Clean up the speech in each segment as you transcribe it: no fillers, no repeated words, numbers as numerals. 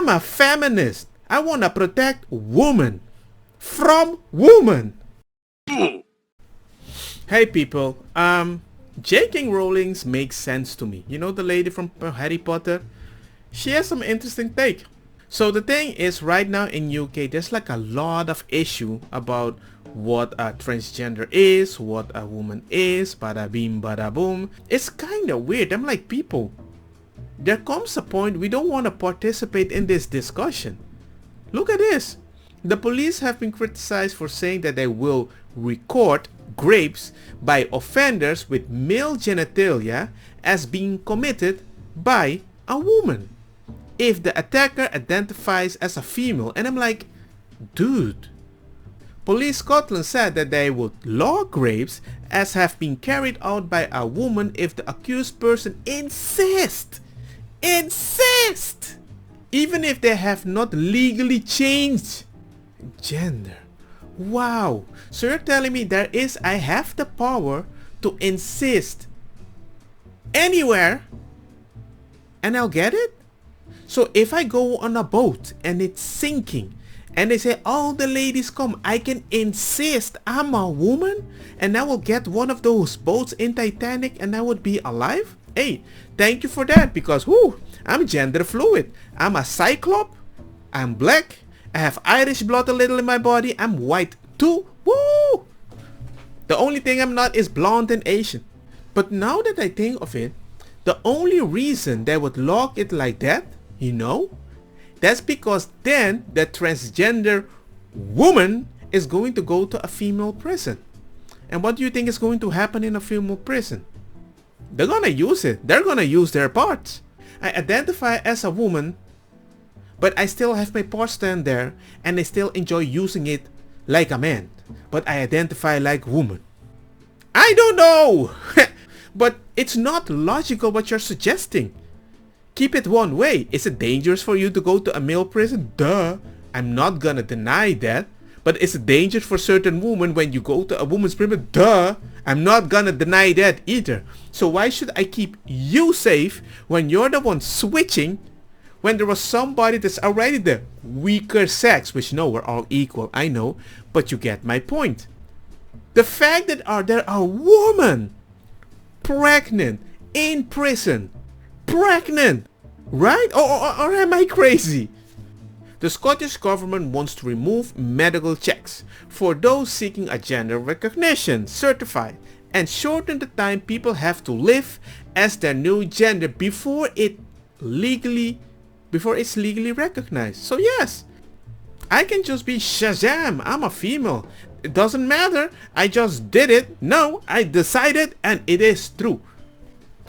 I'm a feminist. I want to protect women from women. Hey people, J.K. Rowling's makes sense to me. You know the lady from Harry Potter? She has some interesting take. So the thing is, right now in UK, there's like a lot of issue about what a transgender is, what a woman is, bada beam, bada boom. It's kind of weird. I'm like, people, there comes a point we don't want to participate in this discussion. Look at this. The police have been criticized for saying that they will record rapes by offenders with male genitalia as being committed by a woman if the attacker identifies as a female. And I'm like, dude. Police Scotland said that they would log rapes as have been carried out by a woman if the accused person insists, even if they have not legally changed gender. Wow. So you're telling me I have the power to insist anywhere and I'll get it? So if I go on a boat and it's sinking and they say all the ladies come, I can insist I'm a woman and I will get one of those boats in Titanic and I would be alive? Hey, thank you for that, because I'm gender fluid. I'm a cyclop, I'm black, I have Irish blood a little in my body, I'm white too. Woo! The only thing I'm not is blonde and Asian. But now that I think of it, the only reason they would log it like that, you know, that's because then the transgender woman is going to go to a female prison. And what do you think is going to happen in a female prison? They're gonna use it. They're gonna use their parts. I identify as a woman, but I still have my parts stand there and I still enjoy using it like a man. But I identify like woman. I don't know. But it's not logical what you're suggesting. Keep it one way. Is it dangerous for you to go to a male prison? Duh. I'm not gonna deny that. But it's dangerous for certain women when you go to a woman's prison? Duh. I'm not gonna deny that either. So why should I keep you safe when you're the one switching, when there was somebody that's already the weaker sex? Which, no, we're all equal, I know. But you get my point. The fact that there are women pregnant in prison. Pregnant, right? Or am I crazy? The Scottish government wants to remove medical checks for those seeking a gender recognition certificate and shorten the time people have to live as their new gender before it's legally recognized. So yes, I can just be Shazam, I'm a female. It doesn't matter, I just did it. No, I decided and it is true.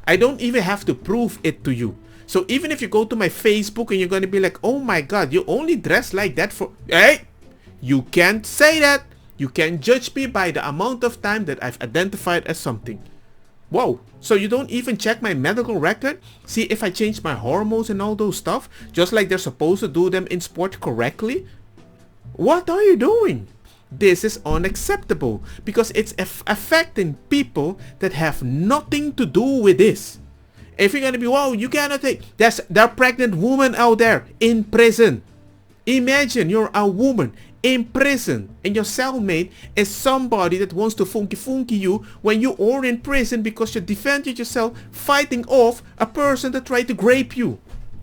I don't even have to prove it to you. So even if you go to my Facebook and you're going to be like, oh my god, you only dress like that for... Hey, you can't say that. You can judge me by the amount of time that I've identified as something. Whoa, so you don't even check my medical record? See if I changed my hormones and all those stuff? Just like they're supposed to do them in sport correctly? What are you doing? This is unacceptable because it's affecting people that have nothing to do with this. If you're gonna be, whoa, you cannot take, there are pregnant women out there in prison. Imagine you're a woman in prison and your cellmate is somebody that wants to funky you when you are in prison because you defended yourself fighting off a person that tried to rape you.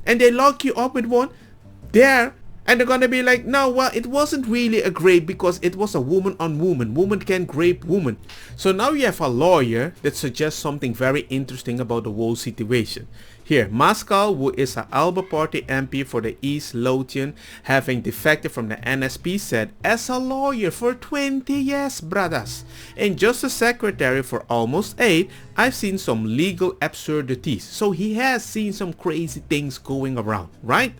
And they lock you up with one there. And they're gonna be like, no, well, it wasn't really a rape because it was a woman on woman. Woman can't rape woman. So now you have a lawyer that suggests something very interesting about the whole situation. Here, Maskell, who is an Alba Party MP for the East Lothian, having defected from the NSP, said, as a lawyer for 20 years, brothers, and just a secretary for almost 8, I've seen some legal absurdities. So he has seen some crazy things going around, right?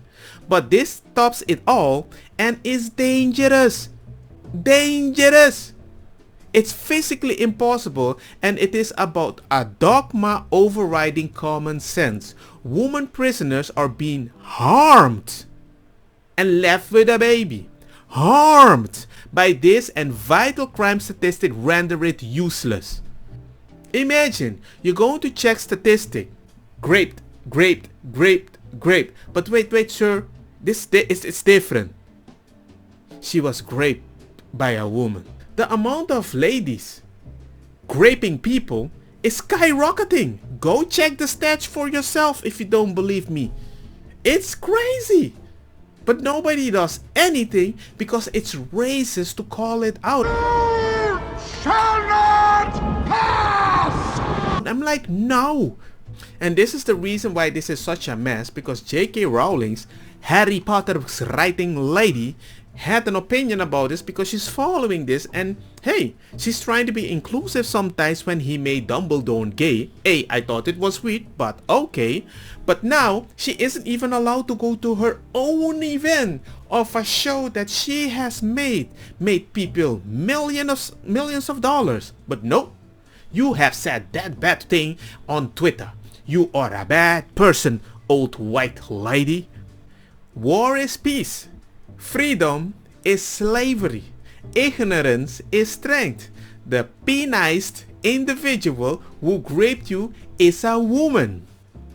But this stops it all and is dangerous. Dangerous. It's physically impossible and it is about a dogma overriding common sense. Women prisoners are being harmed and left with a baby. Harmed by this, and vital crime statistics render it useless. Imagine you're going to check statistic. Raped. But wait, sir. It's different. She was raped by a woman. The amount of ladies raping people is skyrocketing. Go check the stats for yourself if you don't believe me. It's crazy. But nobody does anything because it's racist to call it out. You shall not pass! I'm like, no. And this is the reason why this is such a mess, because J.K. Rowling's Harry Potter's writing lady had an opinion about this because she's following this, and hey, she's trying to be inclusive sometimes. When he made Dumbledore gay, I thought it was weird, but okay. But now she isn't even allowed to go to her own event of a show that she has made people millions of dollars. But no, you have said that bad thing on Twitter. You are a bad person, old white lady. War is peace. Freedom is slavery. Ignorance is strength. The penized individual who raped you is a woman.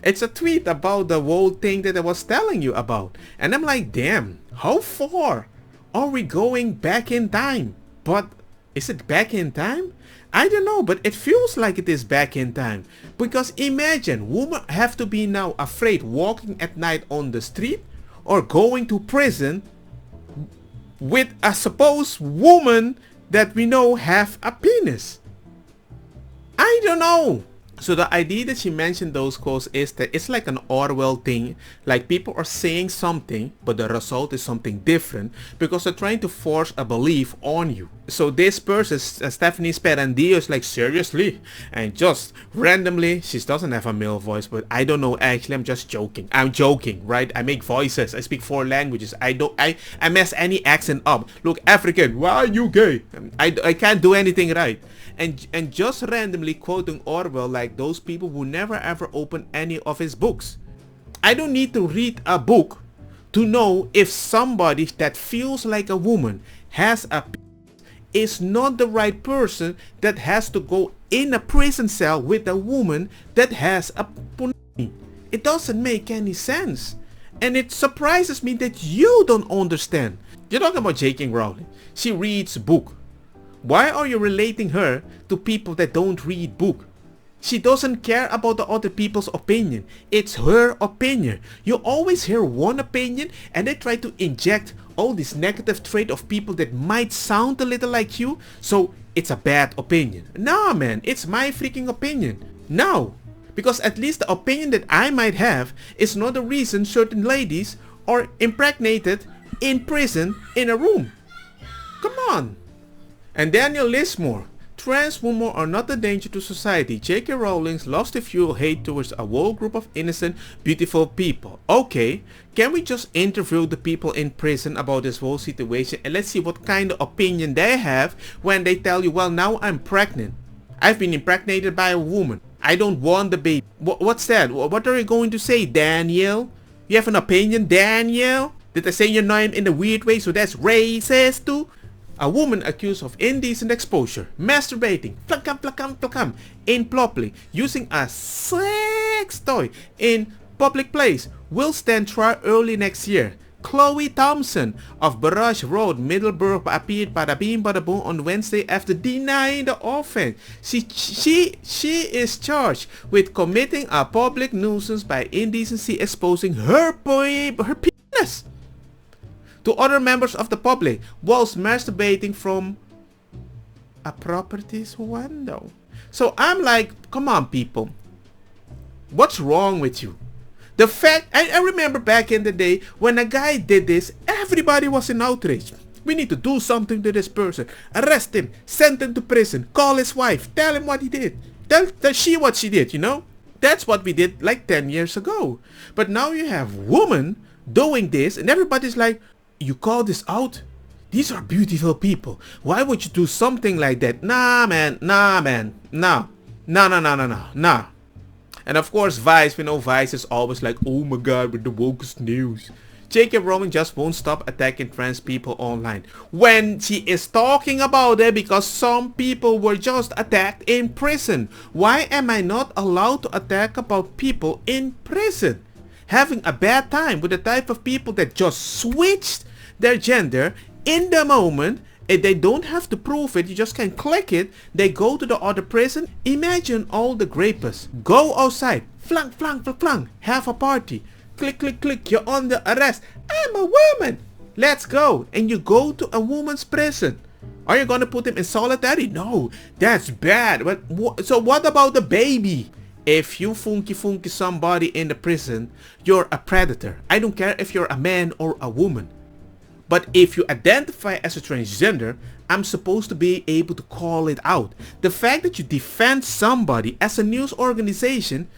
It's a tweet about the whole thing that I was telling you about. And I'm like, damn, how far are we going back in time? But is it back in time? I don't know, but it feels like it is back in time. Because imagine, women have to be now afraid walking at night on the street or going to prison with a supposed woman that we know have a penis. I don't know. So the idea that she mentioned those quotes is that it's like an Orwell thing. Like people are saying something, but the result is something different because they're trying to force a belief on you. So this person, Stephanie Sperandillo, is like, seriously? And just randomly, she doesn't have a male voice, but I don't know, actually, I'm just joking. I'm joking, right? I make voices. I speak 4 languages. I mess any accent up. Look, African, why are you gay? I can't do anything right. And just randomly quoting Orwell like those people who never ever open any of his books. I don't need to read a book to know if somebody that feels like a woman has a penis is not the right person that has to go in a prison cell with a woman that has a punani. It doesn't make any sense. And it surprises me that you don't understand. You're talking about J.K. Rowling. She reads book. Why are you relating her to people that don't read book? She doesn't care about the other people's opinion. It's her opinion. You always hear one opinion and they try to inject all this negative trait of people that might sound a little like you. So it's a bad opinion. Nah, man, it's my freaking opinion. No, because at least the opinion that I might have is not the reason certain ladies are impregnated in prison in a room. Come on. And Daniel Lismore, trans women are not a danger to society. J.K. Rowling loves to fuel hate towards a whole group of innocent, beautiful people. Okay, can we just interview the people in prison about this whole situation and let's see what kind of opinion they have when they tell you, well, now I'm pregnant. I've been impregnated by a woman. I don't want the baby. What's that? What are you going to say, Daniel? You have an opinion, Daniel? Did I say your name in a weird way so that's racist too? A woman accused of indecent exposure, masturbating, plakam, improperly using a sex toy in public place will stand trial early next year. Chloe Thompson of Barrage Road, Middleburg, appeared bada bing bada boom on Wednesday after denying the offense. She is charged with committing a public nuisance by indecency exposing her penis to other members of the public whilst masturbating from a property's window. So I'm like, come on people, what's wrong with you? The fact, I remember back in the day when a guy did this, everybody was in outrage. We need to do something to this person. Arrest him, send him to prison, call his wife, tell him what he did. Tell she what she did, you know? That's what we did like 10 years ago. But now you have women doing this and everybody's like, you call this out? These are beautiful people. Why would you do something like that? Nah, man. No. And of course, Vice, we know Vice is always like, oh my god, with the wokest news. J.K. Rowling just won't stop attacking trans people online. When she is talking about it because some people were just attacked in prison. Why am I not allowed to attack about people in prison? having a bad time with the type of people that just switched their gender in the moment, and they don't have to prove it, you just can click it, they go to the other prison. Imagine all the rapists go outside, flunk, flunk, flunk, flunk, have a party, click, click, click, you're under arrest, I'm a woman, let's go, and you go to a woman's prison. Are you gonna put him in solitary? No, that's bad. But so what about the baby? If you funky somebody in the prison, you're a predator. I don't care if you're a man or a woman. But if you identify as a transgender, I'm supposed to be able to call it out. The fact that you defend somebody as a news organization,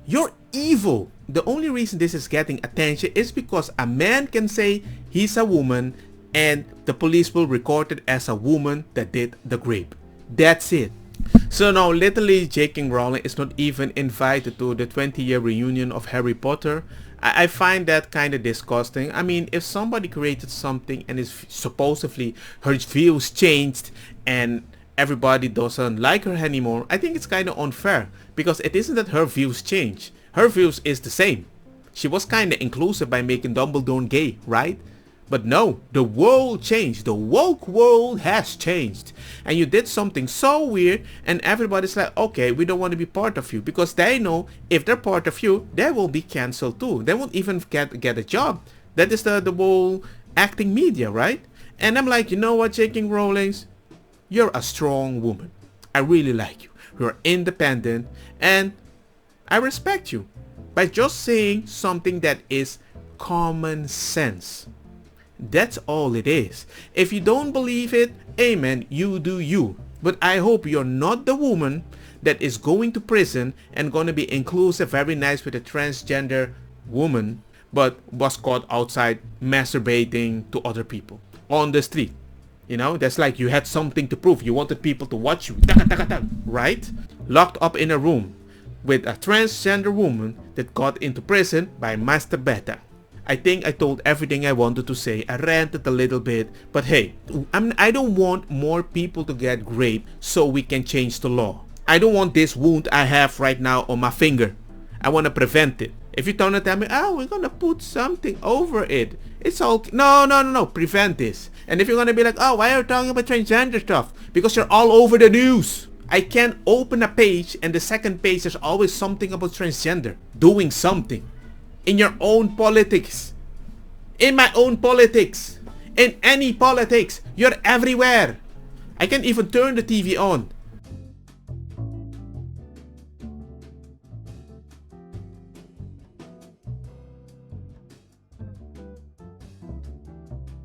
you're evil. The only reason this is getting attention is because a man can say he's a woman and the police will record it as a woman that did the rape. That's it. So now literally J.K. Rowling is not even invited to the 20-year reunion of Harry Potter. I find that kind of disgusting. I mean, if somebody created something and is supposedly her views changed and everybody doesn't like her anymore, I think it's kind of unfair, because it isn't that her views change. Her views is the same. She was kind of inclusive by making Dumbledore gay, right? But no, the world changed. The woke world has changed. And you did something so weird and everybody's like, okay, we don't want to be part of you. Because they know if they're part of you, they will be cancelled too. They won't even get a job. That is the whole acting media, right? And I'm like, you know what, J.K. Rowling? You're a strong woman. I really like you. You're independent and I respect you. By just saying something that is common sense. That's all it is. If you don't believe it, amen, you do you. But I hope you're not the woman that is going to prison and going to be inclusive, very nice with a transgender woman, but was caught outside masturbating to other people on the street. You know, that's like you had something to prove. You wanted people to watch you, right? Locked up in a room with a transgender woman that got into prison by masturbating. I think I told everything I wanted to say. I ranted a little bit, but hey, I don't want more people to get raped so we can change the law. I don't want this wound I have right now on my finger. I want to prevent it. If you're trying to tell me, oh, we're gonna put something over it, it's all no, prevent this. And if you're gonna be like, oh, why are you talking about transgender stuff? Because you're all over the news. I can't open a page and the second page there's always something about transgender doing something. In your own politics, in my own politics, in any politics, you're everywhere. I can't even turn the TV on